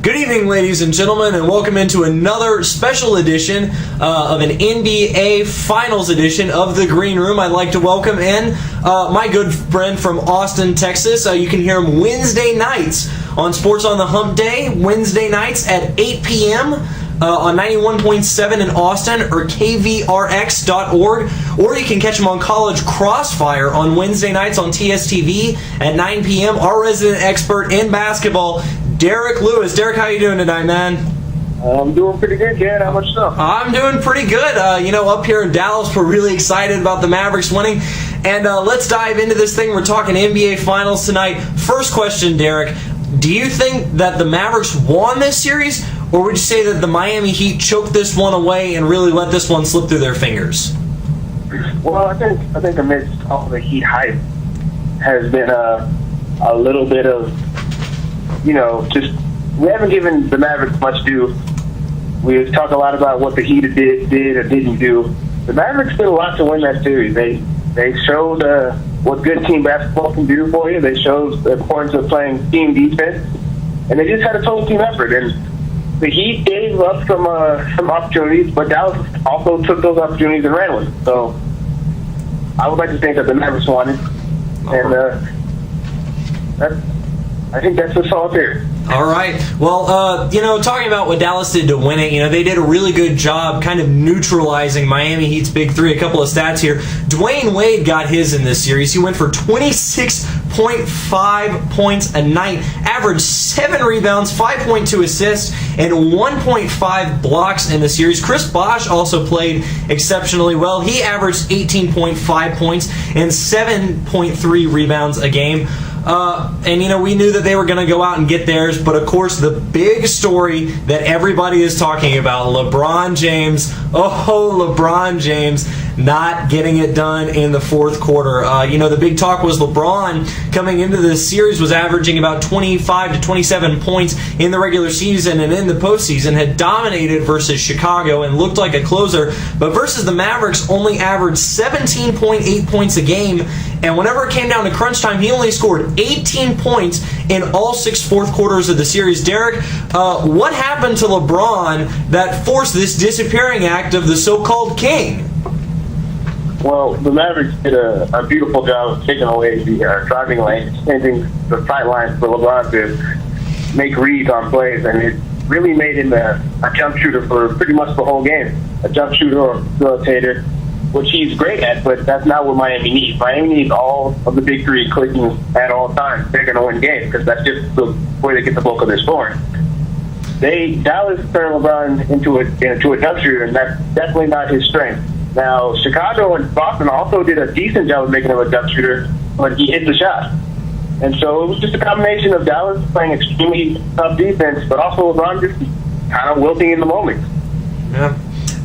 Good evening, ladies and gentlemen, and welcome into another special edition of an NBA Finals edition of the Greene Room. I'd like to welcome in my good friend from Austin, Texas. You can hear him Wednesday nights on Sports on the Hump Day, Wednesday nights at 8 p.m. On 91.7 in Austin or kvrx.org, or you can catch him on College Crossfire on Wednesday nights on TSTV at 9 p.m. Our resident expert in basketball, Derek Lewis. Derek, how you doing tonight, man? I'm doing pretty good, Garrett. How about yourself? I'm doing pretty good. Up here in Dallas, we're really excited about the Mavericks winning. And let's dive into this thing. We're talking NBA Finals tonight. First question, Derek. Do you think that the Mavericks won this series, or would you say that the Miami Heat choked this one away and really let this one slip through their fingers? Well, I think amidst all the Heat hype has been a little bit of, just we haven't given the Mavericks much due. We've talked a lot about what the Heat did or didn't do. The Mavericks did a lot to win that series. They showed what good team basketball can do for you. They showed the importance of playing team defense, and they just had a total team effort. And the Heat gave up some opportunities, but Dallas also took those opportunities and ran with it. So I would like to think that the Mavericks won it, and I think that's a solid theory. All right. Well, talking about what Dallas did to win it, they did a really good job kind of neutralizing Miami Heat's big three. A couple of stats here. Dwayne Wade got his in this series. He went for 26.5 points a night, averaged 7 rebounds, 5.2 assists, and 1.5 blocks in the series. Chris Bosh also played exceptionally well. He averaged 18.5 points and 7.3 rebounds a game. We knew that they were going to go out and get theirs, but of course the big story that everybody is talking about, LeBron James, LeBron James not getting it done in the fourth quarter. The big talk was LeBron coming into this series was averaging about 25 to 27 points in the regular season, and in the postseason had dominated versus Chicago and looked like a closer, but versus the Mavericks only averaged 17.8 points a game, and whenever it came down to crunch time, he only scored 18 points in all 6 fourth quarters of the series. Derek, what happened to LeBron that forced this disappearing act of the so-called king? Well, the Mavericks did a beautiful job of taking away the driving lane, changing the sight lines for LeBron to make reads on plays, and it really made him a jump shooter for pretty much the whole game. A jump shooter or facilitator, which he's great at, but that's not what Miami needs. Miami needs all of the big three clicking at all times. They're going to win games because that's just the way they get the bulk of their scoring. Dallas turned LeBron into a jump shooter, and that's definitely not his strength. Now, Chicago and Boston also did a decent job of making him a jump shooter, but he hit the shot. And so it was just a combination of Dallas playing extremely tough defense, but also LeBron just kind of wilting in the moment. Yeah.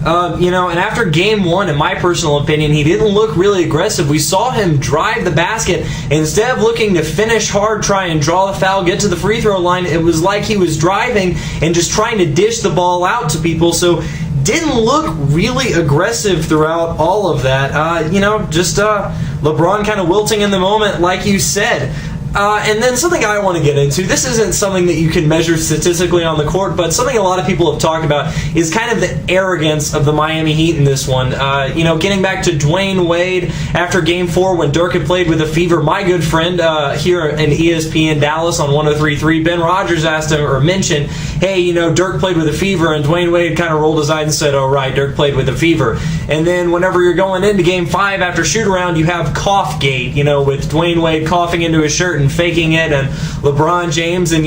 And after game one, in my personal opinion, he didn't look really aggressive. We saw him drive the basket. Instead of looking to finish hard, try and draw the foul, get to the free throw line, it was like he was driving and just trying to dish the ball out to people. So didn't look really aggressive throughout all of that. LeBron kind of wilting in the moment, like you said. And then something I want to get into, this isn't something that you can measure statistically on the court, but something a lot of people have talked about is kind of the arrogance of the Miami Heat in this one. Getting back to Dwayne Wade after Game 4 when Dirk had played with a fever, my good friend here in ESPN Dallas on 103.3, Ben Rogers asked him or mentioned, hey, Dirk played with a fever, and Dwayne Wade kind of rolled his eyes and said, oh, right, Dirk played with a fever. And then whenever you're going into Game 5 after shoot-around, you have Coughgate, with Dwayne Wade coughing into his shirt and faking it, and LeBron James, and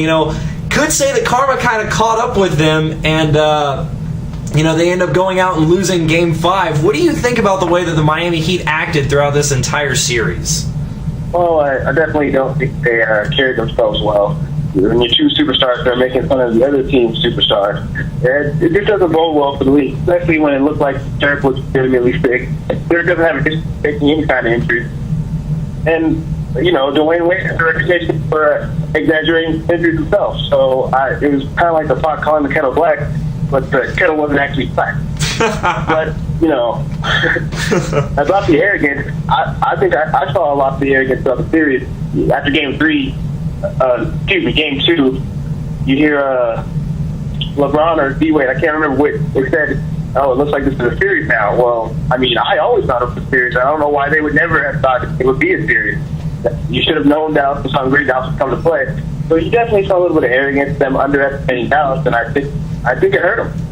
could say that karma kind of caught up with them, and they end up going out and losing Game 5. What do you think about the way that the Miami Heat acted throughout this entire series? Well, I definitely don't think they carried themselves well. When your two superstars are making fun of the other team's superstars, it just doesn't bode well for the league, especially when it looked like Dirk was legitimately sick. Dirk doesn't have a history of taking any kind of injury, and Dwayne Wade has a reputation for exaggerating injuries himself. So it was kind of like the pot calling the kettle black, but the kettle wasn't actually black. But, about the arrogance, I think I saw a lot of the arrogance of the series. After Game 2, you hear LeBron or D-Wade, I can't remember which, they said, oh, it looks like this is a series now. Well, I mean, I always thought it was a series. I don't know why they would never have thought it would be a series. You should have known Dallas was hungry, Dallas would come to play. So you definitely saw a little bit of arrogance, them underestimating Dallas, and I think it hurt them.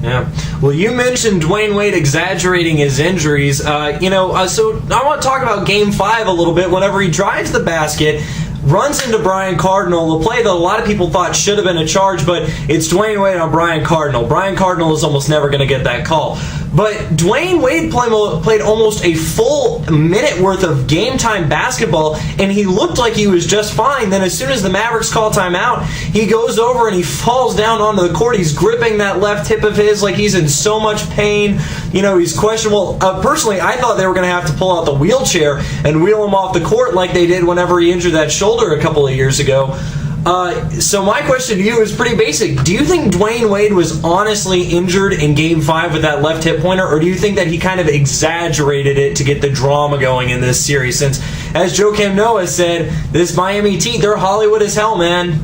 Yeah. Well, you mentioned Dwayne Wade exaggerating his injuries. So I want to talk about Game 5 a little bit. Whenever he drives the basket, runs into Brian Cardinal, a play that a lot of people thought should have been a charge, but it's Dwayne Wade on Brian Cardinal. Brian Cardinal is almost never going to get that call. But Dwayne Wade played almost a full minute worth of game time basketball, and he looked like he was just fine. Then as soon as the Mavericks call timeout, he goes over and he falls down onto the court. He's gripping that left hip of his like he's in so much pain. He's questionable. Personally, I thought they were going to have to pull out the wheelchair and wheel him off the court like they did whenever he injured that shoulder a couple of years ago. So my question to you is pretty basic. Do you think Dwayne Wade was honestly injured in Game 5 with that left hip pointer, or do you think that he kind of exaggerated it to get the drama going in this series? Since, as Joakim Noah said, this Miami team, they're Hollywood as hell, man.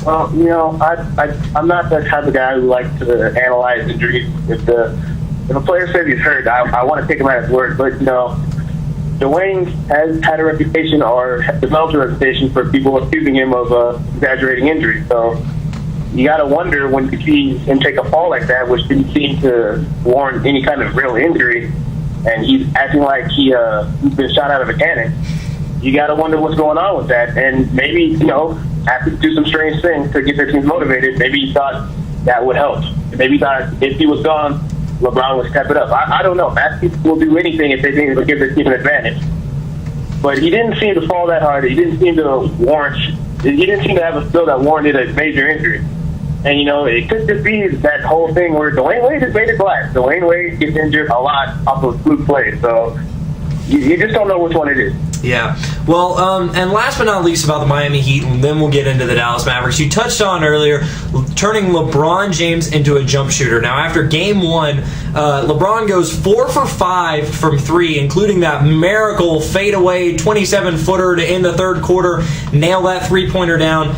Well, I'm not that type of guy who likes to analyze injuries. If a player says he's hurt, I want to take him at his word. But, Dwayne has had a reputation or developed a reputation for people accusing him of exaggerating injuries. So you got to wonder when you see him take a fall like that, which didn't seem to warrant any kind of real injury, and he's acting like he's been shot out of a cannon. You got to wonder what's going on with that. And maybe, have to do some strange things to get their teams motivated. Maybe he thought that would help. Maybe he thought if he was gone, LeBron would step it up. I don't know. Athletes will do anything if they think it will give their team an advantage. But he didn't seem to fall that hard. He didn't seem to have a skill that warranted a major injury. And, it could just be that whole thing where Dwayne Wade has made it black. Dwayne Wade gets injured a lot off of fluke plays. So you just don't know which one it is. Yeah. Well, and last but not least about the Miami Heat, and then we'll get into the Dallas Mavericks. You touched on earlier turning LeBron James into a jump shooter. Now, after Game 1, LeBron goes 4 for 5 from 3, including that miracle fadeaway 27-footer to end the third quarter, nail that three-pointer down.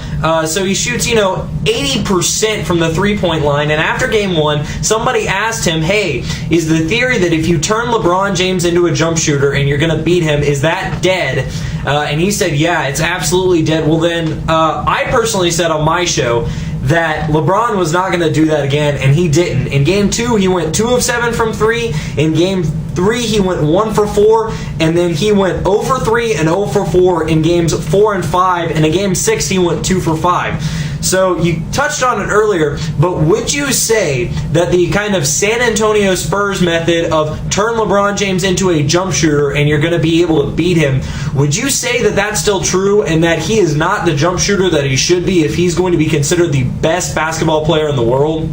So he shoots, 80% from the three-point line. And after Game 1, somebody asked him, hey, is the theory that if you turn LeBron James into a jump shooter and you're going to beat him, is that dead? And he said, yeah, it's absolutely dead. Well, then I personally said on my show that LeBron was not going to do that again, and he didn't. In Game 2, he went 2 of 7 from 3. In Game 3, he went 1 for 4, and then he went 0 for 3 and 0 for 4 in Games 4 and 5, and in Game 6, he went 2 for 5. So you touched on it earlier, but would you say that the kind of San Antonio Spurs method of turn LeBron James into a jump shooter and you're going to be able to beat him, would you say that that's still true and that he is not the jump shooter that he should be if he's going to be considered the best basketball player in the world?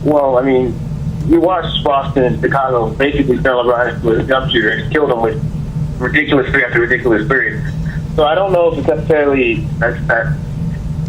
Well, I mean, you watched Boston and Chicago basically turn LeBron into a jump shooter and killed him with ridiculous three after ridiculous three. So I don't know if it's necessarily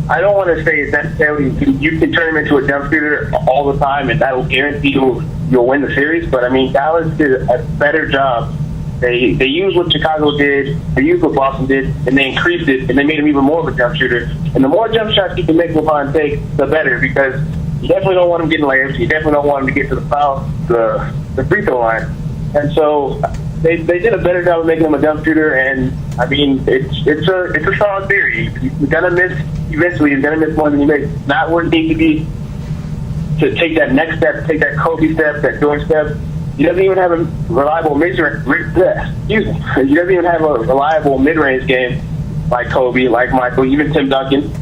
I don't want to say it's necessarily you can turn him into a jump shooter all the time and that will guarantee you'll win the series. But I mean, Dallas did a better job. They used what Chicago did, they used what Boston did, and they increased it, and they made him even more of a jump shooter. And the more jump shots you can make LeBron take, the better, because you definitely don't want him getting layups. You definitely don't want him to get to the free throw line. And so they did a better job of making him a jump shooter. And I mean, it's a solid theory. You're gonna miss eventually. You're gonna miss more than you make. Not where it needs to be to take that next step, take that Kobe step, that Jordan step. He doesn't even have a reliable mid-range game like Kobe, like Michael, even Tim Duncan,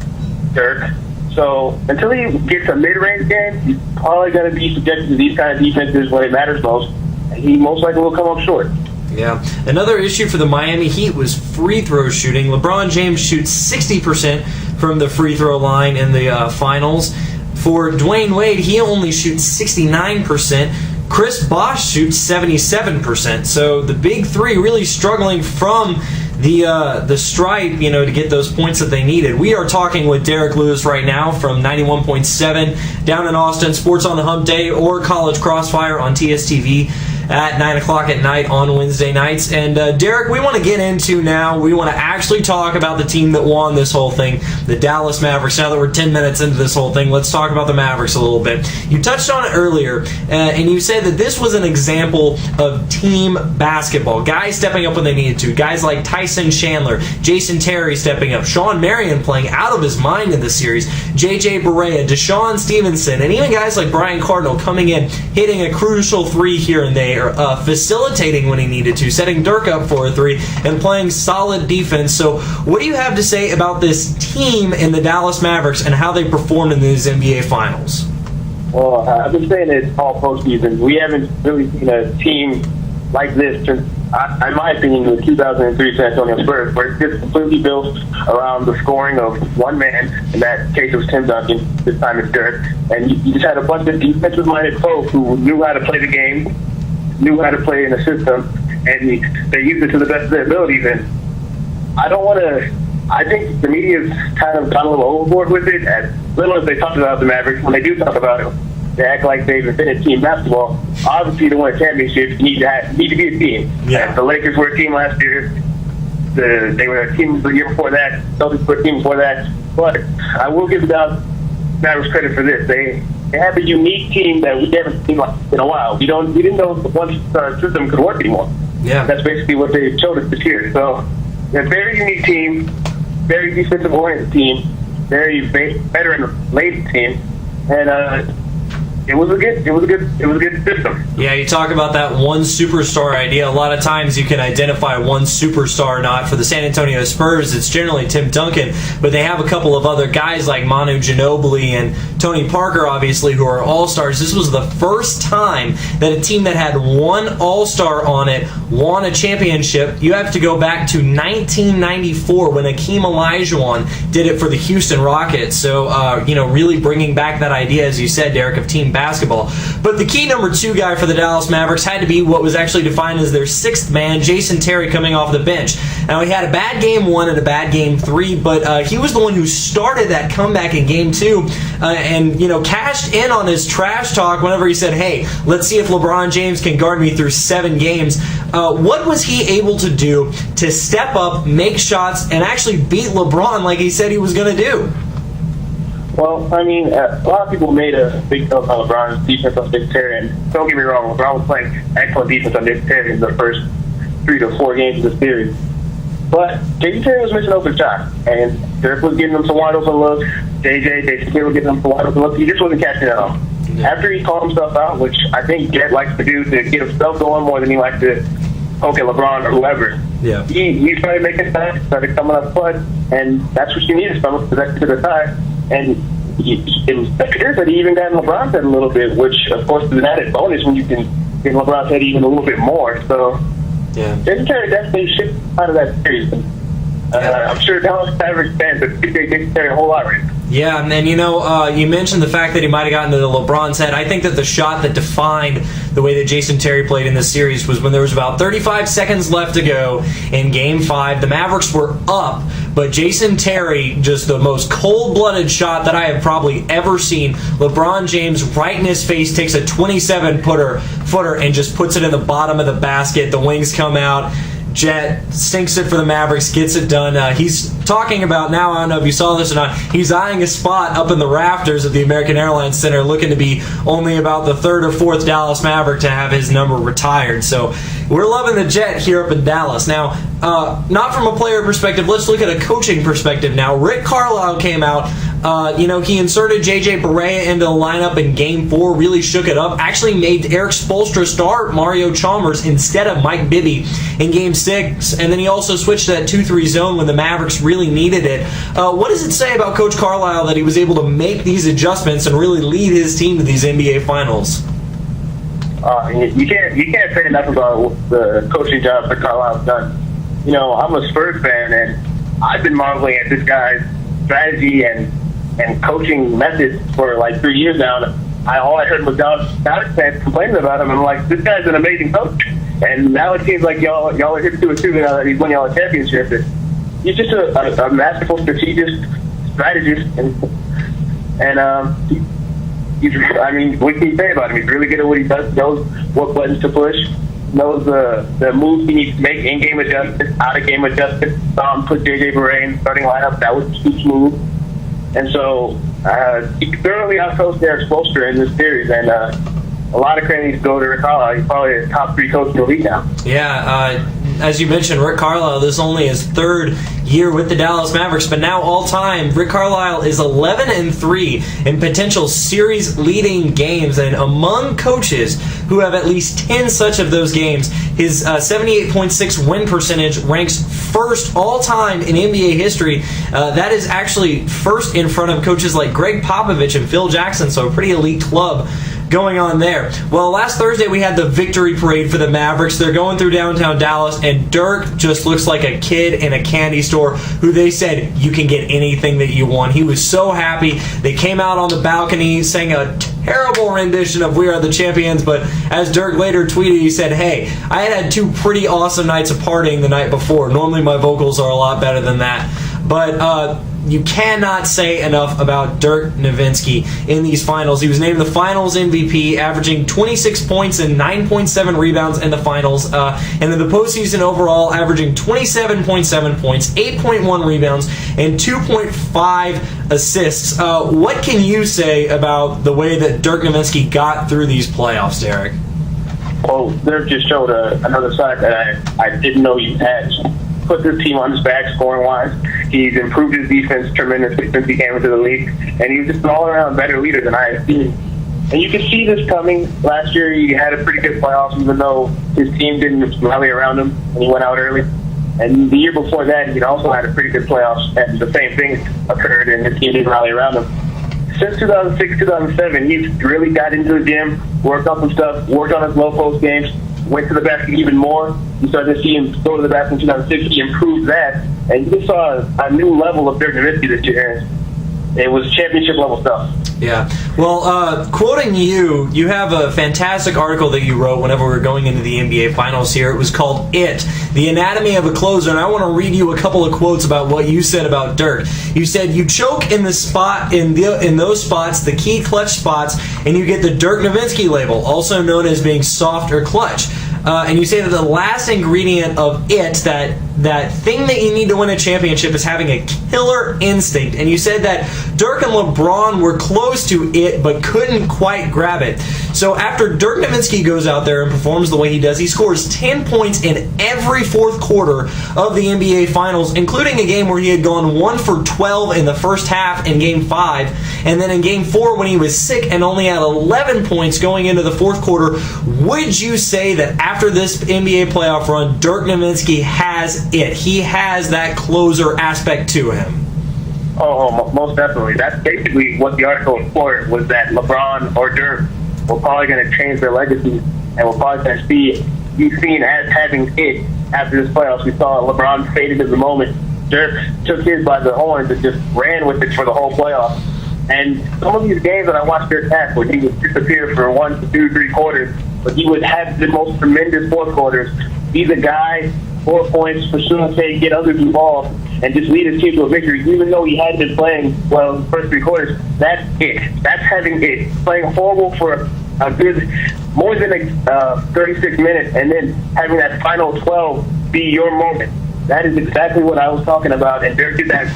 Dirk. So until he gets a mid-range game, he's probably going to be subjected to these kind of defenses when it matters most. And he most likely will come up short. Yeah. Another issue for the Miami Heat was free throw shooting. LeBron James shoots 60% from the free throw line in the finals. For Dwayne Wade, he only shoots 69%. Chris Bosh shoots 77%. So the big three really struggling from the stripe, to get those points that they needed. We are talking with Derek Lewis right now from 91.7 down in Austin, Sports on the Hump Day, or College Crossfire on TSTV. at 9 o'clock at night on Wednesday nights. And Derek, we want to get into now, we want to actually talk about the team that won this whole thing, the Dallas Mavericks. Now that we're 10 minutes into this whole thing, let's talk about the Mavericks a little bit. You touched on it earlier, and you said that this was an example of team basketball. Guys stepping up when they needed to. Guys like Tyson Chandler, Jason Terry stepping up, Sean Marion playing out of his mind in this series, J.J. Barea, Deshaun Stevenson, and even guys like Brian Cardinal coming in, hitting a crucial three here and there, facilitating when he needed to, setting Dirk up for a three, and playing solid defense. So what do you have to say about this team in the Dallas Mavericks and how they performed in these NBA Finals? Well, I've been saying it all postseason. We haven't really seen a team like this since, in my opinion, the 2003 San Antonio Spurs, where it's just completely built around the scoring of one man. In that case, it was Tim Duncan. This time it's Dirk. And you just had a bunch of defensive-minded folks who knew how to play the game, knew how to play in the system, and they used it to the best of their abilities. And I think the media's kind of gone a little overboard with it. As little as they talk about the Mavericks, when they do talk about it, they act like they've invented team basketball. Obviously, to win a championship, you need to be a team. Yeah. The Lakers were a team last year. They were a team the year before that. Celtics were a team before that. But I will give the Mavericks credit for this. They have a unique team that we haven't seen in a while. We didn't know the one-star system could work anymore. Yeah. That's basically what they showed us this year. So they're a very unique team, very defensive-oriented team, very veteran-laden team, and it was a good system. Yeah, you talk about that one superstar idea. A lot of times you can identify one superstar. Not for the San Antonio Spurs, it's generally Tim Duncan, but they have a couple of other guys like Manu Ginobili and Tony Parker, obviously, who are all-stars. This was the first time that a team that had one all-star on it won a championship. You have to go back to 1994 when Akeem Olajuwon did it for the Houston Rockets. So, really bringing back that idea, as you said, Derek, of team basketball. But the key number two guy for the Dallas Mavericks had to be what was actually defined as their sixth man, Jason Terry, coming off the bench. Now, he had a bad game one and a bad game three, but he was the one who started that comeback in game two and cashed in on his trash talk whenever he said, hey, let's see if LeBron James can guard me through 7 games. What was he able to do to step up, make shots, and actually beat LeBron like he said he was going to do? Well, I mean, a lot of people made a big deal about LeBron's defense on Jason Terry, and don't get me wrong, LeBron was playing excellent defense on Jason Terry in the first 3 to 4 games of the series. But Jason Terry was missing open shots, and Dirk was getting him some wide open looks. Jason Terry was getting him some wide open looks. He just wasn't catching it all. Yeah. After he called himself out, which I think Garrett likes to do to get himself going more than he likes to poke at LeBron or whoever. Yeah. He started making shots, started coming up front, and that's what you needed from him to the time. And it was clear that he even got in LeBron's head a little bit, which, of course, is an added bonus when you can get in LeBron's head even a little bit more. So, Jason Terry definitely shipped out of that series. I'm sure Dallas Mavericks fans appreciate Jason Terry a whole lot right now. Yeah, and then, you mentioned the fact that he might have gotten into LeBron's head. I think that the shot that defined the way that Jason Terry played in this series was when there was about 35 seconds left to go in Game 5. The Mavericks were up, but Jason Terry, just the most cold-blooded shot that I have probably ever seen. LeBron James, right in his face, takes a 27-footer and just puts it in the bottom of the basket. The wings come out. Jet sinks it for the Mavericks, gets it done. He's talking about now, I don't know if you saw this or not, he's eyeing a spot up in the rafters of the American Airlines Center, looking to be only about the 3rd or 4th Dallas Maverick to have his number retired. So we're loving the Jet here up in Dallas. Now, not from a player perspective, let's look at a coaching perspective now. Rick Carlisle came out. He inserted J.J. Barea into the lineup in Game 4, really shook it up, actually made Eric Spoelstra start Mario Chalmers instead of Mike Bibby in Game 6, and then he also switched to that 2-3 zone when the Mavericks really needed it. What does it say about Coach Carlisle that he was able to make these adjustments and really lead his team to these NBA Finals? You can't say enough about the coaching job that Carlisle's done. I'm a Spurs fan, and I've been marveling at this guy's strategy and coaching methods for like 3 years now. All I heard was Dallas fans complaining about him. I'm like, this guy's an amazing coach. And now it seems like y'all are hip to it too, now that he's won y'all a championship. He's just a masterful strategist, and I mean, what can you say about him? He's really good at what he does. Knows what buttons to push. Knows the moves he needs to make, in-game adjustments, out-of-game adjustments. Put J.J. Barea in starting lineup. That was too smooth. And so he thoroughly outcoached Derek Spoelstra in this series. And a lot of credit go to Rick Carlisle. He's probably a top 3 coach in the league now. Yeah, as you mentioned, Rick Carlisle, this is only his 3rd year with the Dallas Mavericks, but now all-time, Rick Carlisle is 11-3 in potential series-leading games, and among coaches who have at least 10 such of those games, his 78.6 win percentage ranks first all-time in NBA history. That is actually first in front of coaches like Greg Popovich and Phil Jackson, so a pretty elite club going on there. Well, last Thursday we had the victory parade for the Mavericks. They're going through downtown Dallas, and Dirk just looks like a kid in a candy store who they said, you can get anything that you want. He was so happy. They came out on the balcony, sang a terrible rendition of We Are the Champions, but as Dirk later tweeted, he said, hey, I had 2 pretty awesome nights of partying the night before. Normally my vocals are a lot better than that. But you cannot say enough about Dirk Nowitzki in these finals. He was named the finals MVP, averaging 26 points and 9.7 rebounds in the finals. And in the postseason overall, averaging 27.7 points, 8.1 rebounds, and 2.5 assists. What can you say about the way that Dirk Nowitzki got through these playoffs, Derek? Well, Dirk just showed another side that I didn't know he had. Put this team on his back scoring-wise. He's improved his defense tremendously since he came into the league, and he's just an all-around better leader than I have seen. And you can see this coming. Last year, he had a pretty good playoffs, even though his team didn't rally around him, and he went out early. And the year before that, he also had a pretty good playoffs, and the same thing occurred, and his team didn't rally around him. Since 2006, 2007, he's really got into the gym, worked on some stuff, worked on his low-post games, went to the basket even more. You started to see him go to the basket in 2006. He improved that, and you just saw a new level of Dirk Nowitzki this year. It was championship-level stuff. Yeah. Well, quoting you, you have a fantastic article that you wrote whenever we were going into the NBA Finals here. It was called It, The Anatomy of a Closer, and I want to read you a couple of quotes about what you said about Dirk. You said, you choke in the spot, in those spots, the key clutch spots, and you get the Dirk Nowitzki label, also known as being soft or clutch. And you say that the last ingredient of it, that thing that you need to win a championship, is having a killer instinct. And you said that Dirk and LeBron were close to it, but couldn't quite grab it. So after Dirk Nowitzki goes out there and performs the way he does, he scores 10 points in every fourth quarter of the NBA Finals, including a game where he had gone 1 for 12 in the first half in Game 5, and then in Game 4 when he was sick and only had 11 points going into the fourth quarter. Would you say that after this NBA playoff run, Dirk Nowitzki has it? He has that closer aspect to him. Oh, most definitely. That's basically what the article explored, was that LeBron or Dirk were probably going to change their legacy, and we're probably going to be seen as having it after this playoffs. We saw LeBron faded in the moment. Dirk took his by the horns and just ran with it for the whole playoffs. And some of these games that I watched Dirk have, where he would disappear for 1, 2, 3 quarters, but he would have the most tremendous fourth quarters. He's a guy, 4 points, facilitate, get others involved, and just lead his team to a victory, even though he hadn't been playing well in the first 3 quarters. That's it. That's having it. Playing horrible for a good, more than 36 minutes, and then having that final 12 be your moment. That is exactly what I was talking about, and Dirk did that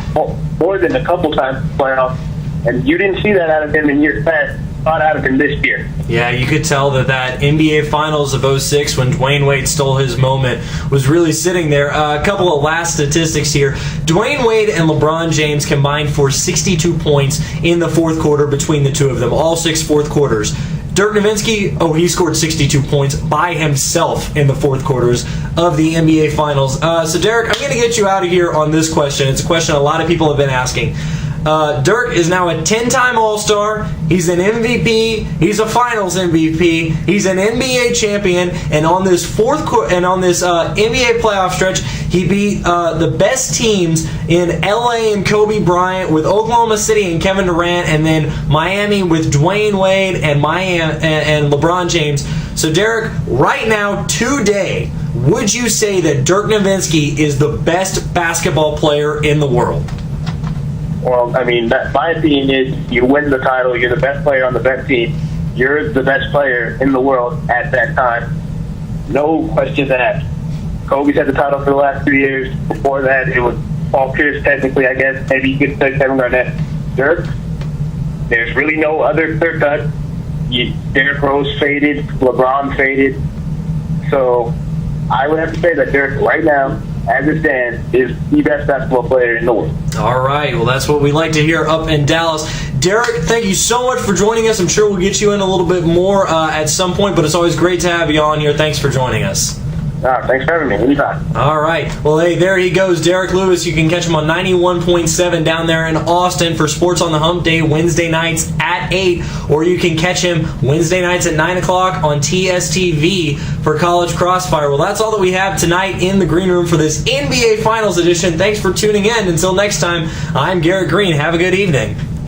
more than a couple times in the playoffs, and you didn't see that out of him in years past. Out of him this year. Yeah, you could tell that NBA Finals of 06, when Dwayne Wade stole his moment, was really sitting there. A couple of last statistics here. Dwayne Wade and LeBron James combined for 62 points in the fourth quarter between the two of them, all 6 fourth quarters. Dirk Nowitzki, he scored 62 points by himself in the fourth quarters of the NBA Finals. So, Derek, I'm going to get you out of here on this question. It's a question a lot of people have been asking. Dirk is now a 10-time All-Star. He's an MVP. He's a Finals MVP. He's an NBA champion. And on this NBA playoff stretch, he beat the best teams in LA and Kobe Bryant, with Oklahoma City and Kevin Durant, and then Miami with Dwayne Wade and LeBron James. So, Derek, right now, today, would you say that Dirk Nowitzki is the best basketball player in the world? Well, I mean, my opinion is you win the title, you're the best player on the best team, you're the best player in the world at that time. No questions asked. Kobe's had the title for the last 2 years. Before that, it was Paul Pierce, technically, I guess. Maybe you could say Kevin Garnett. Dirk, there's really no other clear cut. Derrick Rose faded, LeBron faded. So I would have to say that Dirk, right now, as it stands, is the best basketball player in the world. All right. Well, that's what we like to hear up in Dallas. Derek, thank you so much for joining us. I'm sure we'll get you in a little bit more at some point, but it's always great to have you on here. Thanks for joining us. Thanks for having me. Anytime. All right. Well, hey, there he goes, Derek Lewis. You can catch him on 91.7 down there in Austin for Sports on the Hump Day, Wednesday nights at 8, or you can catch him Wednesday nights at 9 o'clock on TSTV for College Crossfire. Well, that's all that we have tonight in the Greene Room for this NBA Finals edition. Thanks for tuning in. Until next time, I'm Garrett Greene. Have a good evening.